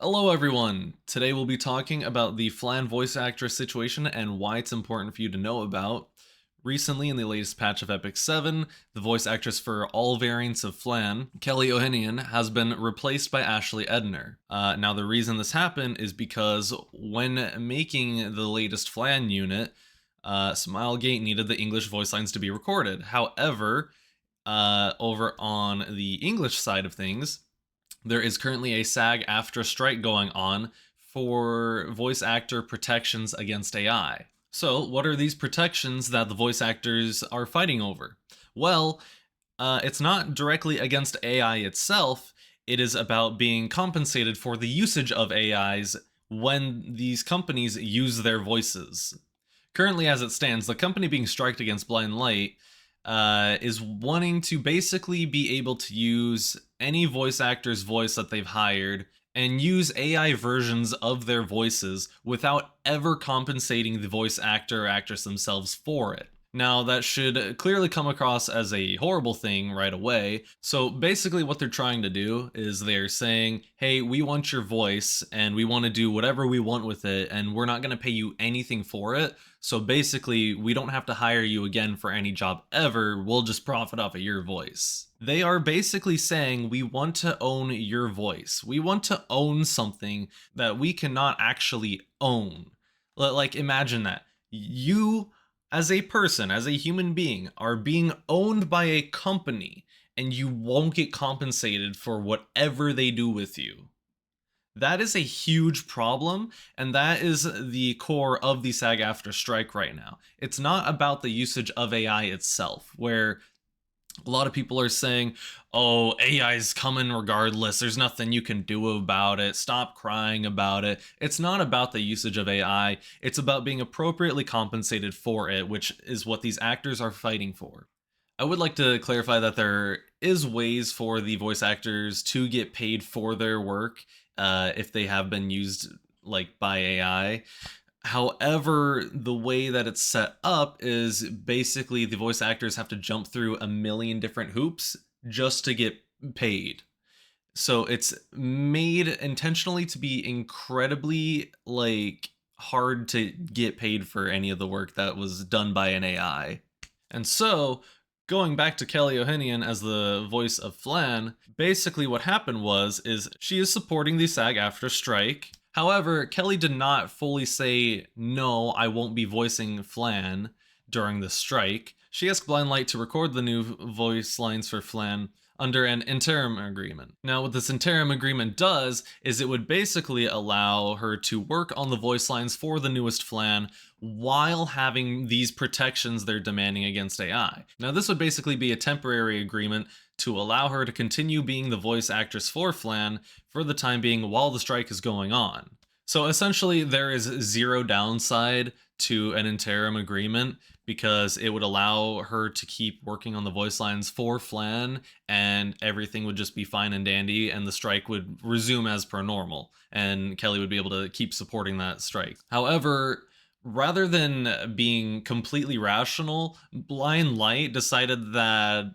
Hello everyone! Today we'll be talking about the Flan voice actress situation and why it's important for you to know about. Recently, in the latest patch of Epic 7, the voice actress for all variants of Flan, Kelly Ohanian, has been replaced by Ashley Edner. Now the reason this happened is because when making the latest Flan unit, Smilegate needed the English voice lines to be recorded. However, over on the English side of things, there is currently a SAG-AFTRA strike going on for voice actor protections against AI. So, what are these protections that the voice actors are fighting over? Well, it's not directly against AI itself, it is about being compensated for the usage of AIs when these companies use their voices. Currently, as it stands, the company being striked against Blind Light is wanting to basically be able to use any voice actor's voice that they've hired and use AI versions of their voices without ever compensating the voice actor or actress themselves for it. Now, that should clearly come across as a horrible thing right away. So basically what they're trying to do is they're saying, hey, we want your voice and we want to do whatever we want with it and we're not going to pay you anything for it. So basically, we don't have to hire you again for any job ever. We'll just profit off of your voice. They are basically saying we want to own your voice. We want to own something that we cannot actually own. Like imagine that. You as a person, as a human being, are being owned by a company and you won't get compensated for whatever they do with you. That is a huge problem, and that is the core of the SAG-AFTRA strike right now. It's not about the usage of AI itself, where a lot of people are saying, oh, AI is coming regardless. There's nothing you can do about it. Stop crying about it. It's not about the usage of AI. It's about being appropriately compensated for it, which is what these actors are fighting for. I would like to clarify that there is ways for the voice actors to get paid for their work if they have been used like by AI. However, the way that it's set up is basically the voice actors have to jump through a million different hoops just to get paid. So it's made intentionally to be incredibly hard to get paid for any of the work that was done by an AI. And so, going back to Kelly Ohanian as the voice of Flan, basically what happened is she is supporting the SAG-AFTRA strike. However, Kelly did not fully say, no, I won't be voicing Flan during the strike. She asked Blind Light to record the new voice lines for Flan under an interim agreement. Now, what this interim agreement does is it would basically allow her to work on the voice lines for the newest Flan while having these protections they're demanding against AI. Now, this would basically be a temporary agreement to allow her to continue being the voice actress for Flan for the time being while the strike is going on. So essentially, there is zero downside to an interim agreement because it would allow her to keep working on the voice lines for Flan and everything would just be fine and dandy and the strike would resume as per normal and Kelly would be able to keep supporting that strike. However, rather than being completely rational, Blind Light decided that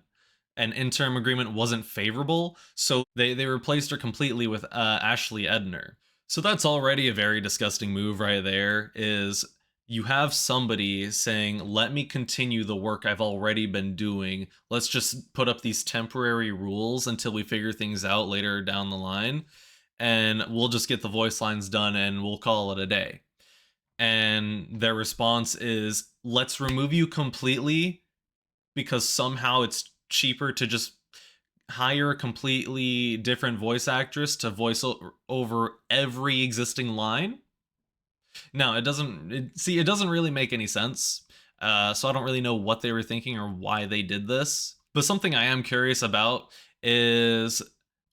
an interim agreement wasn't favorable, so they replaced her completely with Ashley Edner. So that's already a very disgusting move right there, is you have somebody saying, let me continue the work I've already been doing. Let's just put up these temporary rules until we figure things out later down the line, and we'll just get the voice lines done and we'll call it a day. And their response is, let's remove you completely because somehow it's cheaper to just hire a completely different voice actress to voice over every existing line. No, it doesn't really make any sense. So I don't really know what they were thinking or why they did this. But something I am curious about is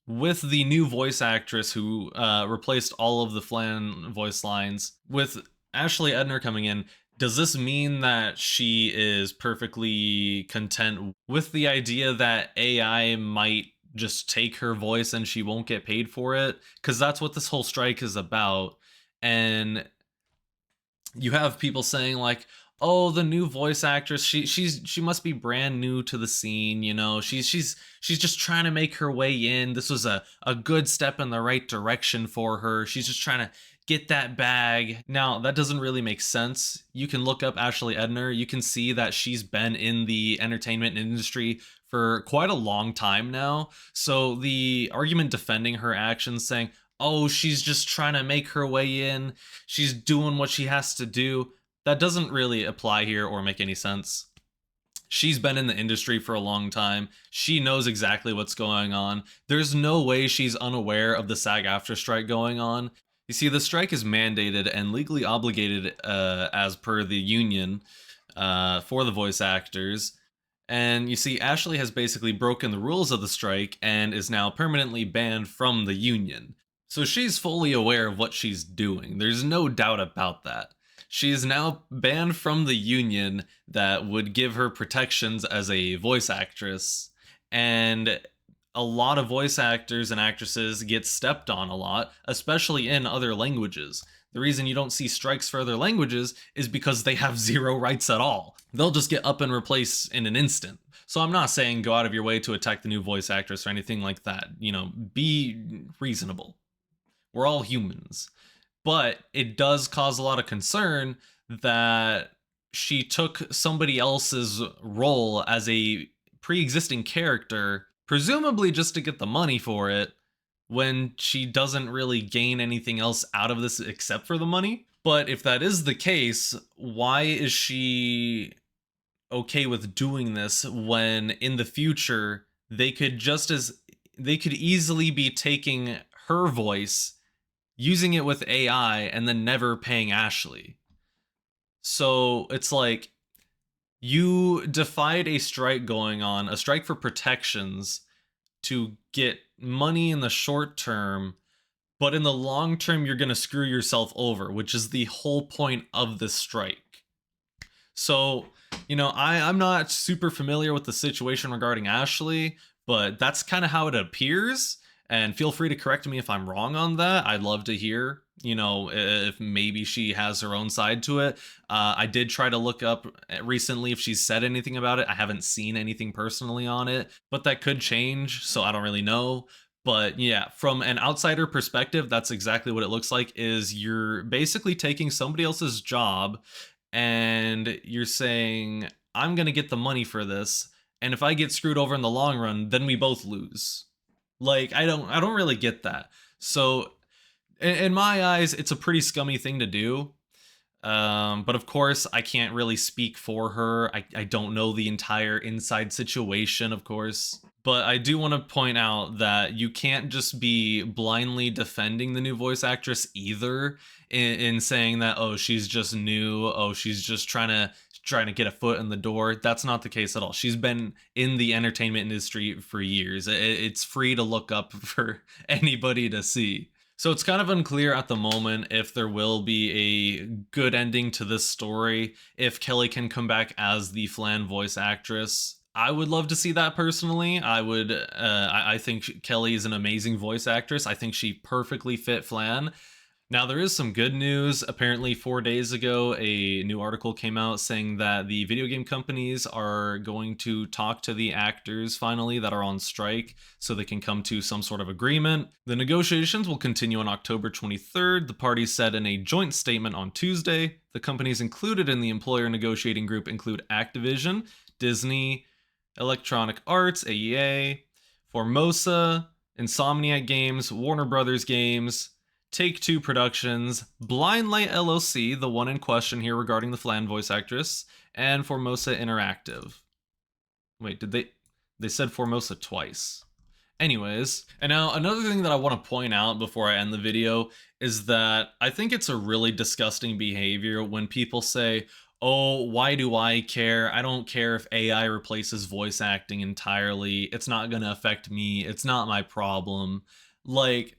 with the new voice actress who replaced all of the Flan voice lines, with Ashley Edner coming in, does this mean that she is perfectly content with the idea that AI might just take her voice and she won't get paid for it? Because that's what this whole strike is about. And you have people saying like, oh, the new voice actress, she must be brand new to the scene, she's just trying to make her way in. This was a good step in the right direction for her. She's just trying to get that bag. Now, that doesn't really make sense. You can look up Ashley Edner. You can see that she's been in the entertainment industry for quite a long time now. So the argument defending her actions, saying, oh, she's just trying to make her way in, she's doing what she has to do, that doesn't really apply here or make any sense. She's been in the industry for a long time. She knows exactly what's going on. There's no way she's unaware of the SAG-AFTRA strike going on. You see, the strike is mandated and legally obligated as per the union for the voice actors. And you see, Ashley has basically broken the rules of the strike and is now permanently banned from the union. So she's fully aware of what she's doing. There's no doubt about that. She is now banned from the union that would give her protections as a voice actress. And a lot of voice actors and actresses get stepped on a lot, especially in other languages. The reason you don't see strikes for other languages is because they have zero rights at all. They'll just get up and replaced in an instant. So I'm not saying go out of your way to attack the new voice actress or anything like that. Be reasonable. We're all humans. But it does cause a lot of concern that she took somebody else's role as a pre-existing character, presumably just to get the money for it, when she doesn't really gain anything else out of this except for the money. But if that is the case, why is she okay with doing this when in the future they could easily be taking her voice, using it with AI, and then never paying Ashley? So it's like, you defied a strike going on, a strike for protections, to get money in the short term, but in the long term, you're going to screw yourself over, which is the whole point of the strike. So, I'm not super familiar with the situation regarding Ashley, but that's kind of how it appears. And feel free to correct me if I'm wrong on that. I'd love to hear, if maybe she has her own side to it. I did try to look up recently if she's said anything about it. I haven't seen anything personally on it, but that could change, so I don't really know. But yeah, from an outsider perspective, that's exactly what it looks like. Is you're basically taking somebody else's job and you're saying, I'm going to get the money for this, and if I get screwed over in the long run, then we both lose. Like, I don't really get that. So in my eyes, it's a pretty scummy thing to do. But of course, I can't really speak for her. I don't know the entire inside situation, of course. But I do want to point out that you can't just be blindly defending the new voice actress either, in saying that, oh, she's just new, oh, she's just trying to get a foot in the door. That's not the case at all. She's been in the entertainment industry for years. It's free to look up for anybody to see. So it's kind of unclear at the moment if there will be a good ending to this story, if Kelly can come back as the Flan voice actress. I would love to see that personally. I think Kelly is an amazing voice actress. I think she perfectly fit Flan. Now, there is some good news. Apparently, 4 days ago, a new article came out saying that the video game companies are going to talk to the actors finally that are on strike so they can come to some sort of agreement. The negotiations will continue on October 23rd. The parties said in a joint statement on Tuesday. The companies included in the employer negotiating group include Activision, Disney, Electronic Arts, AEA, Formosa, Insomniac Games, Warner Brothers Games, Take-Two Productions, Blindlight LLC, the one in question here regarding the Flan voice actress, and Formosa Interactive. Wait, they said Formosa twice. Anyways, and now another thing that I want to point out before I end the video is that I think it's a really disgusting behavior when people say, oh, why do I care? I don't care if AI replaces voice acting entirely. It's not going to affect me. It's not my problem. Like,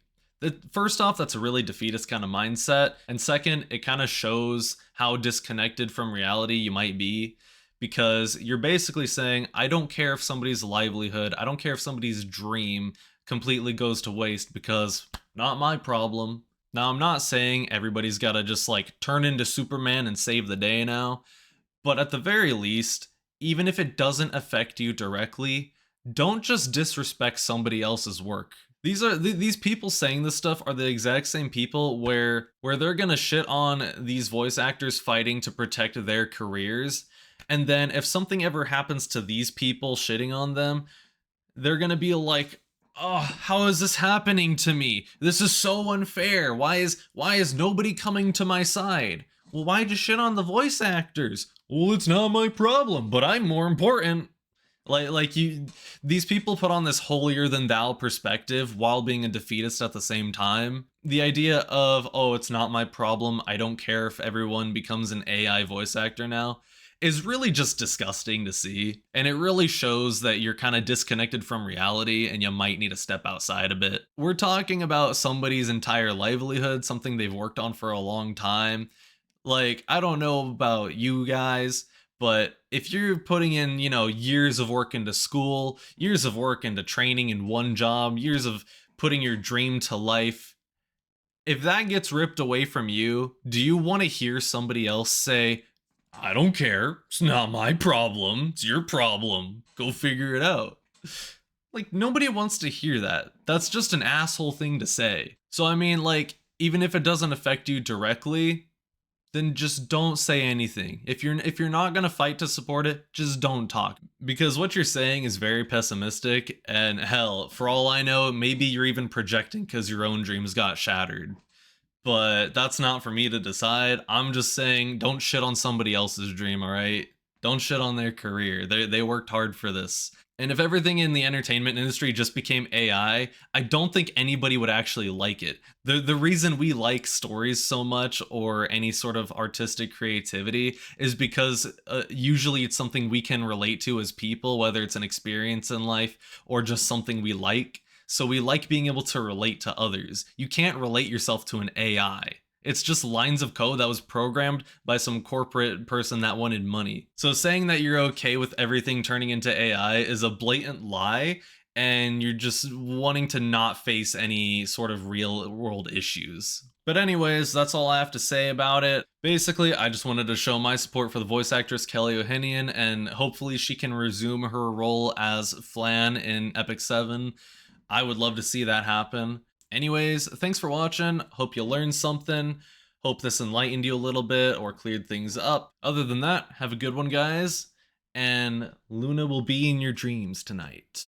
first off, that's a really defeatist kind of mindset. And second, it kind of shows how disconnected from reality you might be, because you're basically saying, I don't care if somebody's livelihood, I don't care if somebody's dream completely goes to waste because not my problem. Now, I'm not saying everybody's got to just like turn into Superman and save the day now, But at the very least, even if it doesn't affect you directly, don't just disrespect somebody else's work. These people saying this stuff are the exact same people where they're gonna shit on these voice actors fighting to protect their careers, and then if something ever happens to these people shitting on them, they're gonna be like, oh, how is this happening to me? This is so unfair. Why is nobody coming to my side? Well, why'd you shit on the voice actors? Well, it's not my problem, but I'm more important. Like these people put on this holier than thou perspective while being a defeatist at the same time. The idea of, oh, it's not my problem, I don't care if everyone becomes an AI voice actor now, is really just disgusting to see. And it really shows that you're kind of disconnected from reality and you might need to step outside a bit. We're talking about somebody's entire livelihood, something they've worked on for a long time. Like, I don't know about you guys, but if you're putting in, years of work into school, years of work into training in one job, years of putting your dream to life, if that gets ripped away from you, do you want to hear somebody else say, I don't care, it's not my problem, it's your problem, go figure it out? Like, nobody wants to hear that. That's just an asshole thing to say. So, I mean, like, even if it doesn't affect you directly, then just don't say anything. If you're not going to fight to support it, just don't talk, because what you're saying is very pessimistic, and hell, for all I know, maybe you're even projecting cuz your own dreams got shattered. But that's not for me to decide. I'm just saying don't shit on somebody else's dream, all right? Don't shit on their career. They worked hard for this. And if everything in the entertainment industry just became I don't think anybody would actually like it. The reason we like stories so much, or any sort of artistic creativity, is because usually it's something we can relate to as people, whether it's an experience in life or just something we like. So we like being able to relate to others. You can't relate yourself to an AI. It's just lines of code that was programmed by some corporate person that wanted money. So saying that you're okay with everything turning into AI is a blatant lie, and you're just wanting to not face any sort of real world issues. But anyways, that's all I have to say about it. Basically, I just wanted to show my support for the voice actress Kelly O'Hinian, and hopefully she can resume her role as Flan in Epic 7. I would love to see that happen. Anyways, thanks for watching. Hope you learned something. Hope this enlightened you a little bit or cleared things up. Other than that, have a good one, guys. And Luna will be in your dreams tonight.